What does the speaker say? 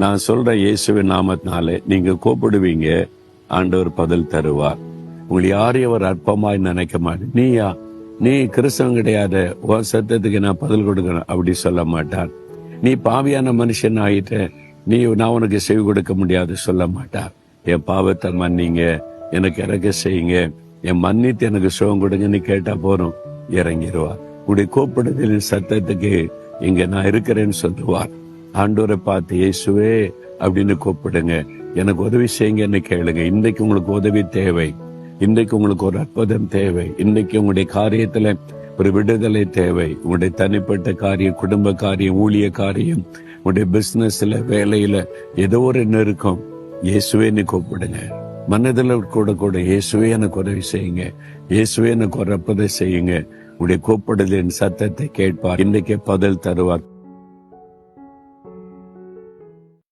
நான் சொல்ற இயேசுவின் நாமத்தினாலே நீங்க கூப்பிடுவீங்க, ஆண்டவர் பதில் தருவார். உங்களை யாரையும் அவர் அற்பமாய் நினைக்க மாட்டேன். நீ கிறிஸ்தவன் கிடையாது, உன் சத்தத்துக்கு நான் பதில் கொடுக்கணும் அப்படி சொல்ல மாட்டார். நீ பாவியான மனுஷன் ஆயிட்ட, நான் உனக்கு செவி கொடுக்க முடியாது சொல்ல மாட்டார். என் பாவத்தை மன்னிங்க, எனக்கு இறக்க செய்யுங்க, என் மன்னித்து எனக்கு சுகம் கொடுங்கன்னு கேட்டா போறோம், இறங்கிடுவார். உடைய கூப்பிடுதலின் சத்தத்துக்கு இங்க நான் இருக்கிறேன்னு சொல்லுவார். ஆண்டவரை பார்த்து இயேசுவே அப்படின்னு கூப்பிடுங்க, எனக்கு உதவி செய்யுங்கன்னு கேளுங்க. இன்றைக்கு உங்களுக்கு உதவி தேவை, இன்றைக்கு உங்களுக்கு ஒரு அற்புதம் தேவை, இன்றைக்கு உங்களுடைய காரியத்துல ஒரு விடுதலை தேவை. உங்களுடைய தனிப்பட்ட காரியம், குடும்ப காரியம், ஊழிய காரியம், உங்களுடைய பிசினஸ்ல, வேலையில ஏதோ ஒரு நெருக்கம், இயேசுவேன்னு கூப்பிடுங்க. மனதில் கூட இயேசுவே எனக்கு உதவி செய்யுங்க, இயேசுவே எனக்கு ஒரு அற்புதம் செய்யுங்க. உங்களுடைய கூப்பிடுதலின் சத்தத்தை கேட்பார், இன்றைக்கே பதில் தருவார்.